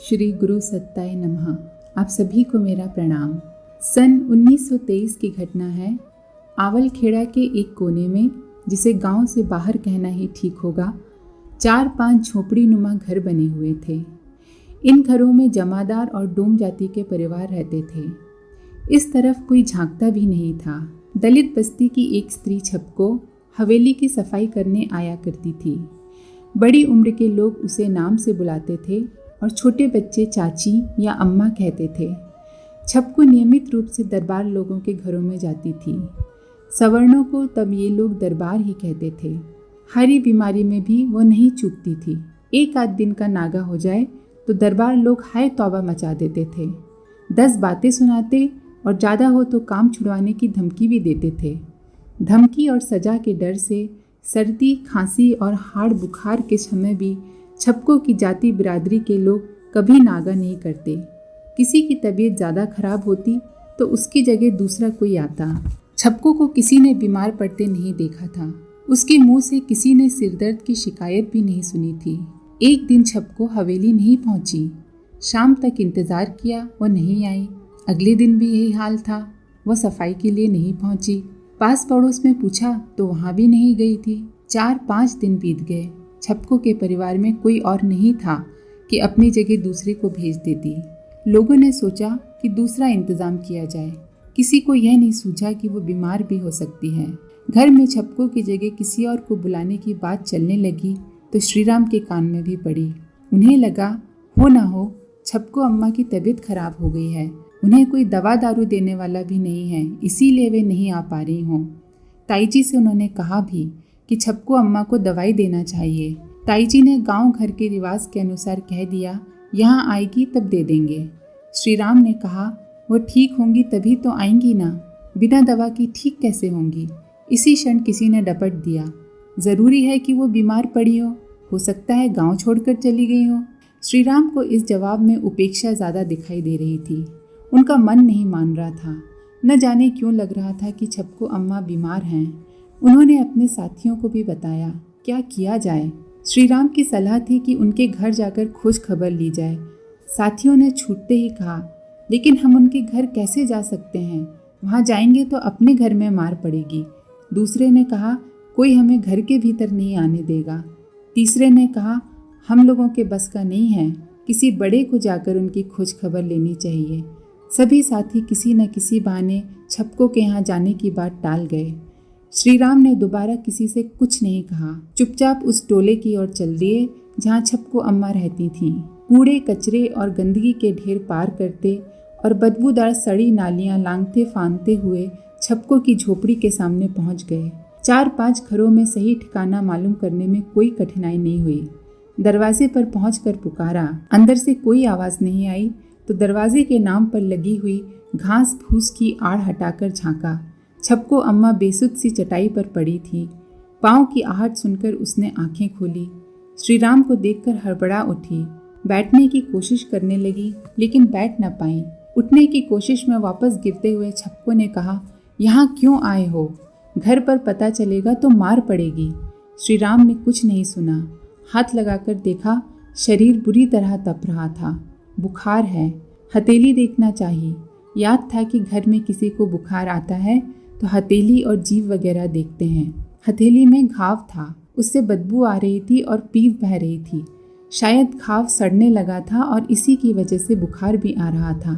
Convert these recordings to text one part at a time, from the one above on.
श्री गुरु सत्ताय नमः। आप सभी को मेरा प्रणाम। सन 1923 की घटना है। आवलखेड़ा के एक कोने में, जिसे गांव से बाहर कहना ही ठीक होगा, 4-5 झोपड़ी नुमा घर बने हुए थे। इन घरों में जमादार और डोम जाति के परिवार रहते थे। इस तरफ कोई झांकता भी नहीं था। दलित बस्ती की एक स्त्री छपको हवेली की सफाई करने आया करती थी। बड़ी उम्र के लोग उसे नाम से बुलाते थे और छोटे बच्चे चाची या अम्मा कहते थे। छपको नियमित रूप से दरबार लोगों के घरों में जाती थी। सवर्णों को तब ये लोग दरबार ही कहते थे। हरी बीमारी में भी वो नहीं चूकती थी। एक आध दिन का नागा हो जाए तो दरबार लोग हाय तौबा मचा देते थे। 10 बातें सुनाते और ज़्यादा हो तो काम छुड़वाने की धमकी भी देते थे। धमकी और सजा के डर से सर्दी, खांसी और हाड़ बुखार के समय भी छपको की जाति बिरादरी के लोग कभी नागा नहीं करते। किसी की तबीयत ज़्यादा खराब होती तो उसकी जगह दूसरा कोई आता। छपको को किसी ने बीमार पड़ते नहीं देखा था। उसके मुंह से किसी ने सिरदर्द की शिकायत भी नहीं सुनी थी। एक दिन छपको हवेली नहीं पहुंची। शाम तक इंतज़ार किया, वो नहीं आई। अगले दिन भी यही हाल था। वह सफाई के लिए नहीं पहुंची। पास पड़ोस में पूछा तो वहाँ भी नहीं गई थी। 4-5 दिन बीत गए। छपको के परिवार में कोई और नहीं था कि अपनी जगह दूसरे को भेज देती। लोगों ने सोचा कि दूसरा इंतज़ाम किया जाए। किसी को यह नहीं सूझा कि वो बीमार भी हो सकती है। घर में छपको की जगह किसी और को बुलाने की बात चलने लगी तो श्रीराम के कान में भी पड़ी। उन्हें लगा हो ना हो छपको अम्मा की तबीयत खराब हो गई है। उन्हें कोई दवा दारू देने वाला भी नहीं है, इसीलिए वे नहीं आ पा रही हों। ताईजी से उन्होंने कहा भी कि छपको अम्मा को दवाई देना चाहिए। ताईजी ने गांव घर के रिवाज के अनुसार कह दिया, यहाँ आएगी तब दे देंगे। श्रीराम ने कहा, वो ठीक होंगी तभी तो आएंगी ना, बिना दवा की ठीक कैसे होंगी। इसी क्षण किसी ने डपट दिया, ज़रूरी है कि वो बीमार पड़ी हो सकता है गांव छोड़कर चली गई हो। श्रीराम को इस जवाब में उपेक्षा ज़्यादा दिखाई दे रही थी। उनका मन नहीं मान रहा था। न जाने क्यों लग रहा था कि छपको अम्मा बीमार हैं। उन्होंने अपने साथियों को भी बताया, क्या किया जाए। श्रीराम की सलाह थी कि उनके घर जाकर खोज खबर ली जाए। साथियों ने छूटते ही कहा, लेकिन हम उनके घर कैसे जा सकते हैं, वहाँ जाएंगे तो अपने घर में मार पड़ेगी। दूसरे ने कहा, कोई हमें घर के भीतर नहीं आने देगा। तीसरे ने कहा, हम लोगों के बस का नहीं है, किसी बड़े को जाकर उनकी खोज खबर लेनी चाहिए। सभी साथी किसी न किसी बहाने छपको के यहाँ जाने की बात टाल गए। श्रीराम ने दोबारा किसी से कुछ नहीं कहा। चुपचाप उस टोले की ओर चल दिए जहाँ छपको अम्मा रहती थीं। कूड़े कचरे और गंदगी के ढेर पार करते और बदबूदार सड़ी नालियाँ लांघते फांदते हुए छपको की झोपड़ी के सामने पहुँच गए। 4-5 घरों में सही ठिकाना मालूम करने में कोई कठिनाई नहीं हुई। दरवाजे पर पहुँचकर पुकारा। अंदर से कोई आवाज़ नहीं आई तो दरवाजे के नाम पर लगी हुई घास फूस की आड़ हटाकर झांका। छपको अम्मा बेसुध सी चटाई पर पड़ी थी। पाँव की आहट सुनकर उसने आंखें खोली। श्रीराम को देखकर हड़बड़ा उठी। बैठने की कोशिश करने लगी लेकिन बैठ न पाई। उठने की कोशिश में वापस गिरते हुए छपको ने कहा, यहाँ क्यों आए हो, घर पर पता चलेगा तो मार पड़ेगी। श्रीराम ने कुछ नहीं सुना। हाथ लगाकर देखा, शरीर बुरी तरह तप रहा था। बुखार है, हथेली देखना चाहिए। याद था कि घर में किसी को बुखार आता है तो हथेली और जीभ वगैरह देखते हैं। हथेली में घाव था, उससे बदबू आ रही थी और पीप बह रही थी। शायद घाव सड़ने लगा था और इसी की वजह से बुखार भी आ रहा था।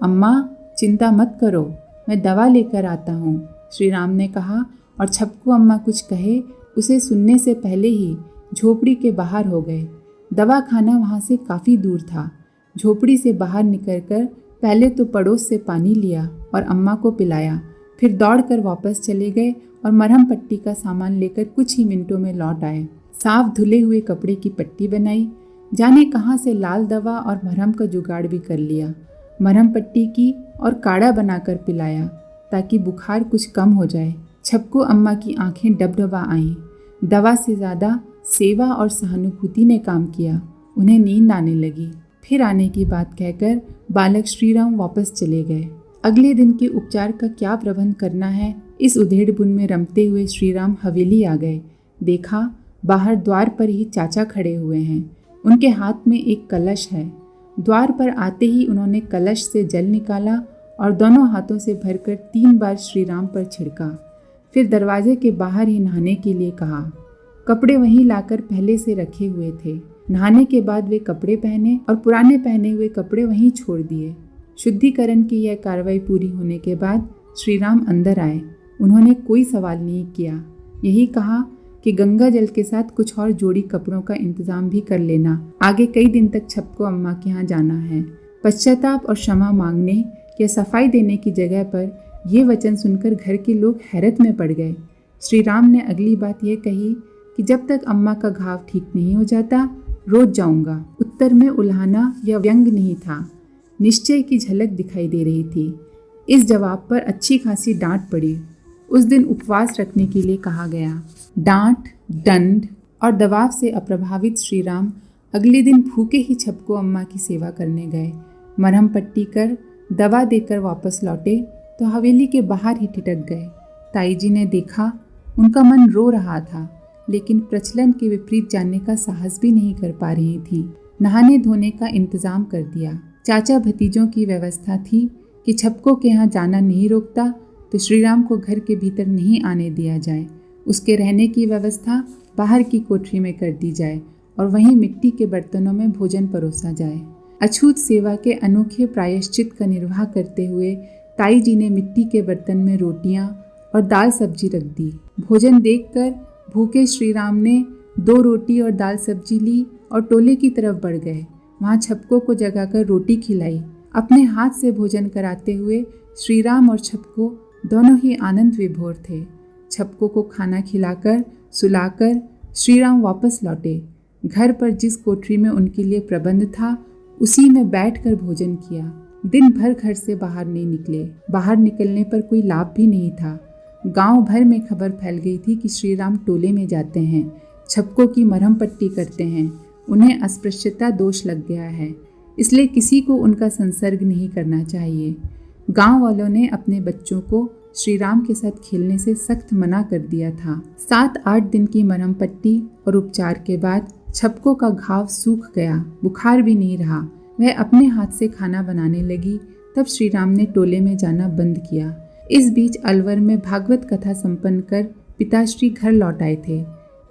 अम्मा चिंता मत करो, मैं दवा लेकर आता हूँ, श्रीराम ने कहा और छपको अम्मा कुछ कहे उसे सुनने से पहले ही झोपड़ी के बाहर हो गए। दवा खाना वहाँ से काफ़ी दूर था। झोपड़ी से बाहर निकलकर पहले तो पड़ोस से पानी लिया और अम्मा को पिलाया, फिर दौड़कर वापस चले गए और मरहम पट्टी का सामान लेकर कुछ ही मिनटों में लौट आए। साफ धुले हुए कपड़े की पट्टी बनाई, जाने कहाँ से लाल दवा और मरहम का जुगाड़ भी कर लिया। मरहम पट्टी की और काढ़ा बनाकर पिलाया ताकि बुखार कुछ कम हो जाए। छपको अम्मा की आंखें डबडबा आईं। दवा से ज़्यादा सेवा और सहानुभूति ने काम किया। उन्हें नींद आने लगी। फिर आने की बात कहकर बालक श्रीराम वापस चले गए। अगले दिन के उपचार का क्या प्रबंध करना है, इस उधेड़-बुन में रमते हुए श्रीराम हवेली आ गए। देखा, बाहर द्वार पर ही चाचा खड़े हुए हैं। उनके हाथ में एक कलश है। द्वार पर आते ही उन्होंने कलश से जल निकाला और दोनों हाथों से भरकर 3 बार श्री राम पर छिड़का। फिर दरवाजे के बाहर ही नहाने के लिए कहा। कपड़े वहीं लाकर पहले से रखे हुए थे। नहाने के बाद वे कपड़े पहने और पुराने पहने हुए कपड़े वहीं छोड़ दिए। शुद्धिकरण की यह कार्रवाई पूरी होने के बाद श्री राम अंदर आए। उन्होंने कोई सवाल नहीं किया, यही कहा कि गंगा जल के साथ कुछ और जोड़ी कपड़ों का इंतजाम भी कर लेना, आगे कई दिन तक छपको अम्मा के यहाँ जाना है। पश्चाताप और क्षमा मांगने या सफाई देने की जगह पर ये वचन सुनकर घर के लोग हैरत में पड़ गए। श्री राम ने अगली बात यह कही कि जब तक अम्मा का घाव ठीक नहीं हो जाता रोज जाऊंगा। उत्तर में उल्हाना या व्यंग नहीं था, निश्चय की झलक दिखाई दे रही थी। इस जवाब पर अच्छी खासी डांट पड़ी। उस दिन उपवास रखने के लिए कहा गया। डांट, दंड और दबाव से अप्रभावित श्री राम अगले दिन भूखे ही छपको अम्मा की सेवा करने गए। मरहम पट्टी कर दवा देकर वापस लौटे तो हवेली के बाहर ही ठिठक गए। ताई जी ने देखा, उनका मन रो रहा था, लेकिन प्रचलन के विपरीत जानने का साहस भी नहीं कर पा रही थी। नहाने धोने का इंतजाम कर दिया। चाचा भतीजों की व्यवस्था थी कि छपको के यहाँ जाना नहीं रोकता तो श्री राम को घर के भीतर नहीं आने दिया जाए। उसके रहने की व्यवस्था बाहर की कोठरी में कर दी जाए और वहीं मिट्टी के बर्तनों में भोजन परोसा जाए। अछूत सेवा के अनोखे प्रायश्चित का निर्वाह करते हुए ताई जी ने मिट्टी के बर्तन में रोटियां और दाल सब्जी रख दी। भोजन देखकर भूखे श्री राम ने 2 रोटी और दाल सब्जी ली और टोले की तरफ बढ़ गए। वहाँ छपको को जगाकर रोटी खिलाई। अपने हाथ से भोजन कराते हुए श्री राम और छपको दोनों ही आनंद विभोर थे। छपको को खाना खिलाकर सुलाकर श्री राम वापस लौटे। घर पर जिस कोठरी में उनके लिए प्रबंध था उसी में बैठकर भोजन किया। दिन भर घर से बाहर नहीं निकले। बाहर निकलने पर कोई लाभ भी नहीं था। गांव भर में खबर फैल गई थी कि श्री राम टोले में जाते हैं, छपको की मरहम पट्टी करते हैं। उन्हें अस्पृश्यता दोष लग गया है, इसलिए किसी को उनका संसर्ग नहीं करना चाहिए। गांव वालों ने अपने बच्चों को श्री राम के साथ खेलने से सख्त मना कर दिया था। 7-8 दिन की मरहम पट्टी और उपचार के बाद छपको का घाव सूख गया, बुखार भी नहीं रहा। वह अपने हाथ से खाना बनाने लगी। तब श्री राम ने टोले में जाना बंद किया। इस बीच अलवर में भागवत कथा संपन्न कर पिताश्री घर लौट आए थे।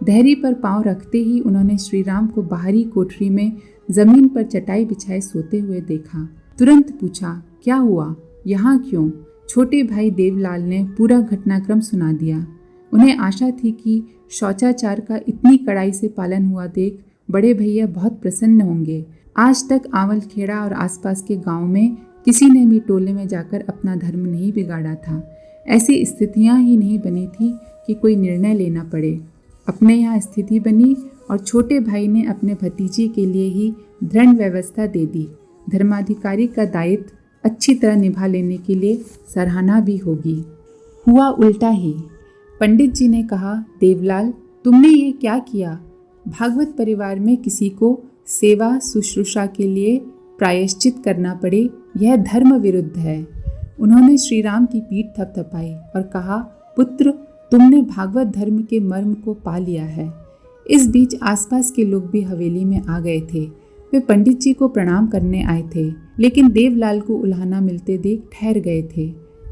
देहरी पर पांव रखते ही उन्होंने श्री राम को बाहरी कोठरी में जमीन पर चटाई बिछाए सोते हुए देखा। तुरंत पूछा, क्या हुआ, यहाँ क्यों? छोटे भाई देवलाल ने पूरा घटनाक्रम सुना दिया। उन्हें आशा थी कि शौचाचार का इतनी कड़ाई से पालन हुआ देख बड़े भैया बहुत प्रसन्न होंगे। आज तक आवल खेड़ा और आसपास के गांव में किसी ने भी टोले में जाकर अपना धर्म नहीं बिगाड़ा था। ऐसी स्थितियां ही नहीं बनी थी कि कोई निर्णय लेना पड़े। अपने यहाँ स्थिति बनी और छोटे भाई ने अपने भतीजे के लिए ही दृढ़ व्यवस्था दे दी। धर्माधिकारी का दायित्व अच्छी तरह निभा लेने के लिए सराहना भी होगी। हुआ उल्टा ही। पंडित जी ने कहा, देवलाल तुमने ये क्या किया? भागवत परिवार में किसी को सेवा शुश्रूषा के लिए प्रायश्चित करना पड़े, यह धर्म विरुद्ध है। उन्होंने श्री राम की पीठ थपथपाई और कहा, पुत्र तुमने भागवत धर्म के मर्म को पा लिया है। इस बीच आसपास के लोग भी हवेली में आ गए थे। वे पंडित जी को प्रणाम करने आए थे, लेकिन देवलाल को उल्हाना मिलते देख ठहर गए थे।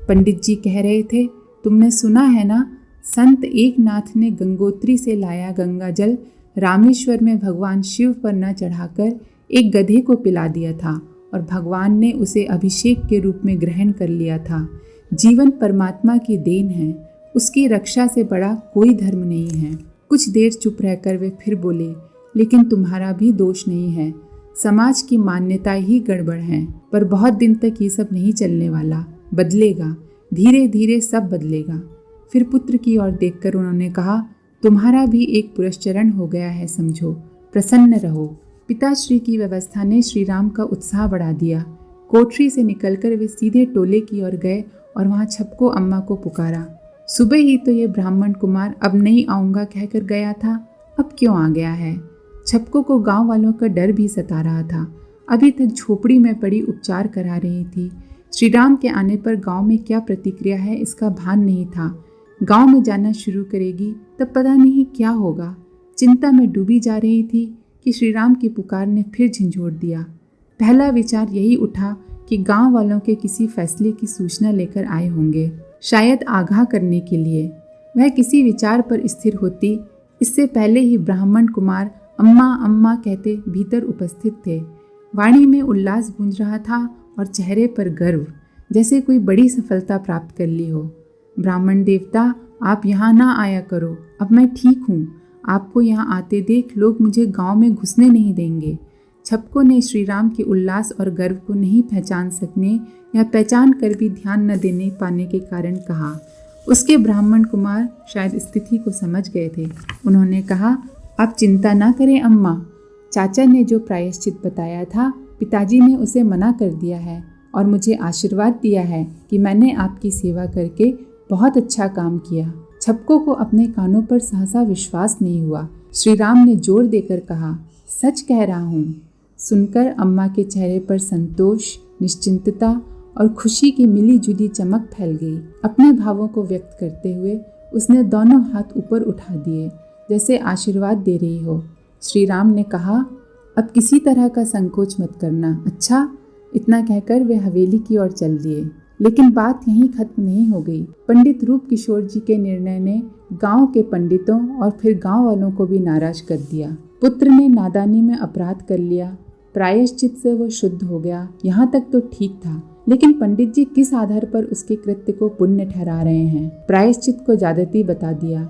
पंडित जी कह रहे थे, तुमने सुना है ना, संत एकनाथ ने गंगोत्री से लाया गंगा जल रामेश्वर में भगवान शिव पर न चढ़ाकर एक गधे को पिला दिया था और भगवान ने उसे अभिषेक के रूप में ग्रहण कर लिया था। जीवन परमात्मा की देन है, उसकी रक्षा से बड़ा कोई धर्म नहीं है। कुछ देर चुप रहकर वे फिर बोले, लेकिन तुम्हारा भी दोष नहीं है। समाज की मान्यता ही गड़बड़ है, पर बहुत दिन तक ये सब नहीं चलने वाला। बदलेगा, धीरे धीरे सब बदलेगा। फिर पुत्र की ओर देखकर उन्होंने कहा, तुम्हारा भी एक पुरस्चरण हो गया है, समझो, प्रसन्न रहो। पिताश्री की व्यवस्था ने श्री राम का उत्साह बढ़ा दिया। कोठरी से निकलकर वे सीधे टोले की ओर गए और वहाँ छपको अम्मा को पुकारा। सुबह ही तो ये ब्राह्मण कुमार अब नहीं आऊँगा कहकर गया था, अब क्यों आ गया है? छपको को गांव वालों का डर भी सता रहा था। अभी तक झोपड़ी में पड़ी उपचार करा रही थी। श्री राम के आने पर गांव में क्या प्रतिक्रिया है इसका भान नहीं था। गांव में जाना शुरू करेगी तब पता नहीं क्या होगा। चिंता में डूबी जा रही थी कि श्री राम की पुकार ने फिर झंझोड़ दिया। पहला विचार यही उठा कि गांव वालों के किसी फैसले की सूचना लेकर आए होंगे, शायद आगाह करने के लिए। वह किसी विचार पर स्थिर होती, इससे पहले ही ब्राह्मण कुमार अम्मा अम्मा कहते भीतर उपस्थित थे। वाणी में उल्लास गूंज रहा था और चेहरे पर गर्व, जैसे कोई बड़ी सफलता प्राप्त कर ली हो। ब्राह्मण देवता, आप यहाँ ना आया करो, अब मैं ठीक हूँ। आपको यहाँ आते देख लोग मुझे गांव में घुसने नहीं देंगे। छपको ने श्रीराम के उल्लास और गर्व को नहीं पहचान सकने या पहचान कर भी ध्यान न देने पाने के कारण कहा। उसके ब्राह्मण कुमार शायद स्थिति को समझ गए थे। उन्होंने कहा, आप चिंता ना करें अम्मा, चाचा ने जो प्रायश्चित बताया था पिताजी ने उसे मना कर दिया है और मुझे आशीर्वाद दिया है कि मैंने आपकी सेवा करके बहुत अच्छा काम किया। छपको को अपने कानों पर सहसा विश्वास नहीं हुआ। श्रीराम ने जोर देकर कहा, सच कह रहा हूँ। सुनकर अम्मा के चेहरे पर संतोष, निश्चिंतता और खुशी की मिली जुली चमक फैल गई। अपने भावों को व्यक्त करते हुए उसने दोनों हाथ ऊपर उठा दिए, जैसे आशीर्वाद दे रही हो। श्रीराम ने कहा, अब किसी तरह का संकोच मत करना, अच्छा? इतना कहकर वे हवेली की ओर चल दिए। लेकिन बात यहीं खत्म नहीं हो गई। पंडित रूप किशोर जी के निर्णय ने गांव के पंडितों और फिर गांव वालों को भी नाराज कर दिया। पुत्र ने नादानी में अपराध कर लिया, प्रायश्चित से वो शुद्ध हो गया, यहाँ तक तो ठीक था। लेकिन पंडित जी किस आधार पर उसके कृत्य को पुण्य ठहरा रहे हैं? प्रायश्चित को ज्यादती बता दिया।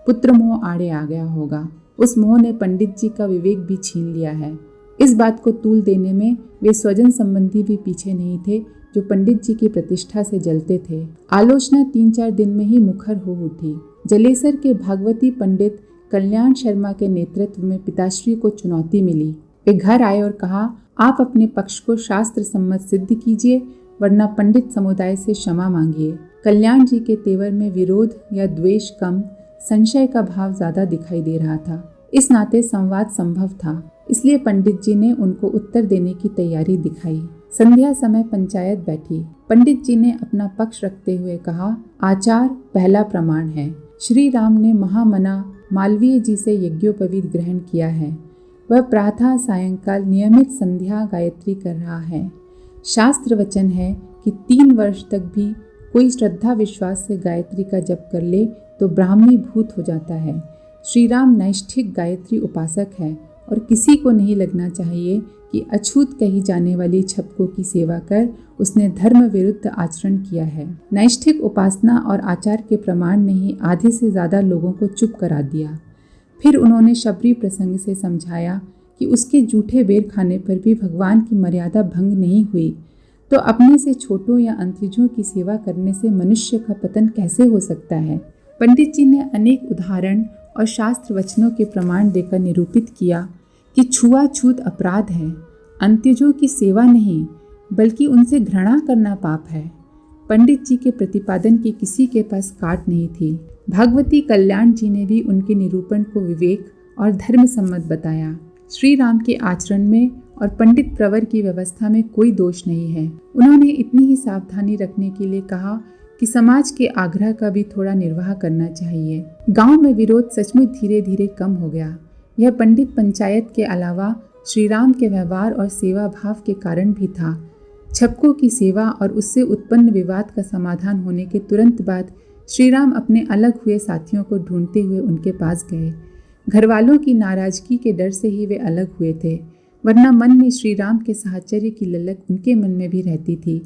पुत्र मोह आड़े आ गया होगा। उस मोह ने पंडित जी का विवेक भी छीन लिया है। इस बात को तूल देने में वे स्वजन संबंधी भी पीछे नहीं थे, जो पंडित जी की प्रतिष्ठा से जलते थे। आलोचना 3-4 दिन में ही मुखर हो उठी। जलेसर के भागवती पंडित कल्याण शर्मा के नेतृत्व में पिताश्री को चुनौती मिली। वे घर आए और कहा, आप अपने पक्ष को शास्त्र सम्मत सिद्ध कीजिए, वरना पंडित समुदाय से क्षमा मांगिए। कल्याण जी के तेवर में विरोध या द्वेष कम, संशय का भाव ज्यादा दिखाई दे रहा था। इस नाते संवाद संभव था, इसलिए पंडित जी ने उनको उत्तर देने की तैयारी दिखाई। संध्या समय पंचायत बैठी। पंडित जी ने अपना पक्ष रखते हुए कहा, आचार पहला प्रमाण है। श्री राम ने महामना मालवीय जी से यज्ञोपवीत ग्रहण किया है। वह प्रातः सायंकाल नियमित संध्या गायत्री कर रहा है। शास्त्र वचन है कि 3 वर्ष तक भी कोई श्रद्धा विश्वास से गायत्री का जप कर ले तो ब्राह्मी भूत हो जाता है। श्री राम नैष्ठिक गायत्री उपासक है और किसी को नहीं लगना चाहिए कि अछूत कही जाने वाली छपको की सेवा कर उसने धर्म विरुद्ध आचरण किया है। नैष्ठिक उपासना और आचार के प्रमाण ने ही आधे से ज़्यादा लोगों को चुप करा दिया। फिर उन्होंने शबरी प्रसंग से समझाया कि उसके जूठे बेर खाने पर भी भगवान की मर्यादा भंग नहीं हुई, तो अपने से छोटों या अंतरिजों की सेवा करने से मनुष्य का पतन कैसे हो सकता है। पंडित जी ने अनेक उदाहरण और शास्त्र वचनों के प्रमाण देकर निरूपित किया कि छुआछूत अपराध है, अंत्यजों की सेवा नहीं बल्कि उनसे घृणा करना पाप है। पंडित जी के प्रतिपादन की किसी के पास काट नहीं थी। भागवती कल्याण जी ने भी उनके निरूपण को विवेक और धर्म सम्मत बताया। श्री राम के आचरण में और पंडित प्रवर की व्यवस्था में कोई दोष नहीं है। उन्होंने इतनी ही सावधानी रखने के लिए कहा कि समाज के आग्रह का भी थोड़ा निर्वाह करना चाहिए। गांव में विरोध सचमुच धीरे धीरे कम हो गया। यह पंडित पंचायत के अलावा श्री राम के व्यवहार और सेवा भाव के कारण भी था। छपको की सेवा और उससे उत्पन्न विवाद का समाधान होने के तुरंत बाद श्री राम अपने अलग हुए साथियों को ढूंढते हुए उनके पास गए। घरवालों की नाराजगी के डर से ही वे अलग हुए थे, वरना मन में श्री राम के साहचर्य की ललक उनके मन में भी रहती थी।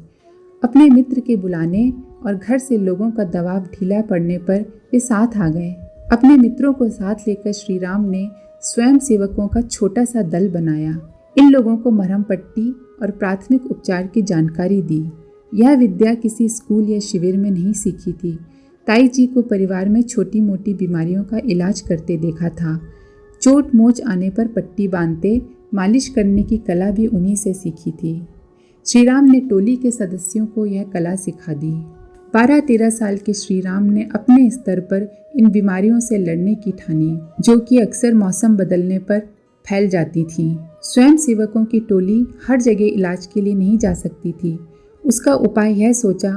अपने मित्र के बुलाने और घर से लोगों का दबाव ढीला पड़ने पर वे साथ आ गए। अपने मित्रों को साथ लेकर श्री राम ने स्वयं सेवकों का छोटा सा दल बनाया। इन लोगों को मरहम पट्टी और प्राथमिक उपचार की जानकारी दी। यह विद्या किसी स्कूल या शिविर में नहीं सीखी थी। ताई जी को परिवार में छोटी मोटी बीमारियों का इलाज करते देखा था। चोट मोच आने पर पट्टी बांधते, मालिश करने की कला भी उन्हीं से सीखी थी। श्री राम ने टोली के सदस्यों को यह कला सिखा दी। 12-13 साल के श्री राम ने अपने स्तर पर इन बीमारियों से लड़ने की ठानी, जो कि अक्सर मौसम बदलने पर फैल जाती थीं। स्वयं सेवकों की टोली हर जगह इलाज के लिए नहीं जा सकती थी। उसका उपाय यह सोचा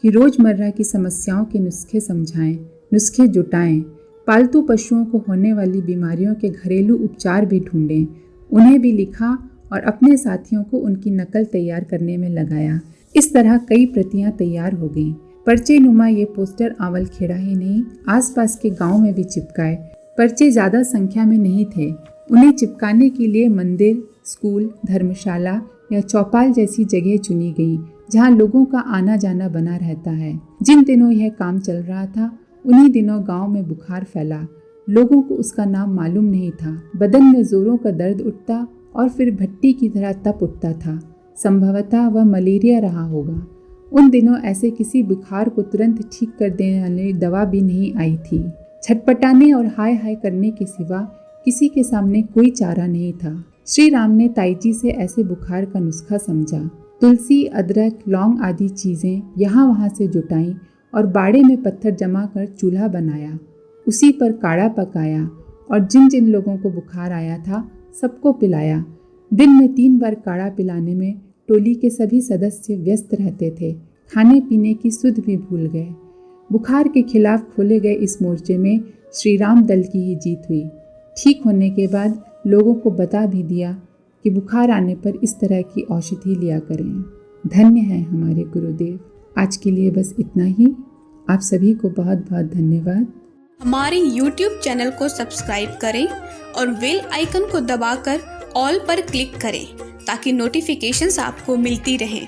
कि रोजमर्रा की समस्याओं के नुस्खे समझाएं, नुस्खे जुटाएं, पालतू पशुओं को होने वाली बीमारियों के घरेलू उपचार भी ढूंढें। उन्हें भी लिखा और अपने साथियों को उनकी नकल तैयार करने में लगाया। इस तरह कई प्रतियां तैयार हो गईं। पर्चे नुमा ये पोस्टर आवलखेड़ा ही नहीं, आसपास के गांव में भी चिपकाए। पर्चे ज्यादा संख्या में नहीं थे। उन्हें चिपकाने के लिए मंदिर, स्कूल, धर्मशाला या चौपाल जैसी जगह चुनी गई, जहां लोगों का आना जाना बना रहता है। जिन दिनों यह काम चल रहा था, उन्हीं दिनों गांव में बुखार फैला। लोगों को उसका नाम मालूम नहीं था। बदन में जोरों का दर्द उठता और फिर भट्टी की तरह तप उठता था। संभवतः वह मलेरिया रहा होगा। उन दिनों ऐसे किसी बुखार को तुरंत ठीक कर देने वाली दवा भी नहीं आई थी। छटपटाने और हाय हाय करने के सिवा किसी के सामने कोई चारा नहीं था। श्री राम ने ताईजी से ऐसे बुखार का नुस्खा समझा। तुलसी, अदरक, लौंग आदि चीजें यहाँ वहाँ से जुटाईं और बाड़े में पत्थर जमा कर चूल्हा बनाया। उसी पर काढ़ा पकाया और जिन जिन लोगों को बुखार आया था सबको पिलाया। दिन में 3 बार काढ़ा पिलाने में टोली के सभी सदस्य व्यस्त रहते थे। खाने पीने की सुध भी भूल गए। बुखार के खिलाफ खोले गए इस मोर्चे में श्री राम दल की ही जीत हुई। ठीक होने के बाद लोगों को बता भी दिया कि बुखार आने पर इस तरह की औषधि लिया करें। धन्य है हमारे गुरुदेव। आज के लिए बस इतना ही। आप सभी को बहुत बहुत धन्यवाद। हमारे YouTube चैनल को सब्सक्राइब करें और बेल आइकन को दबाकर ऑल पर क्लिक करें ताकि नोटिफिकेशंस आपको मिलती रहें।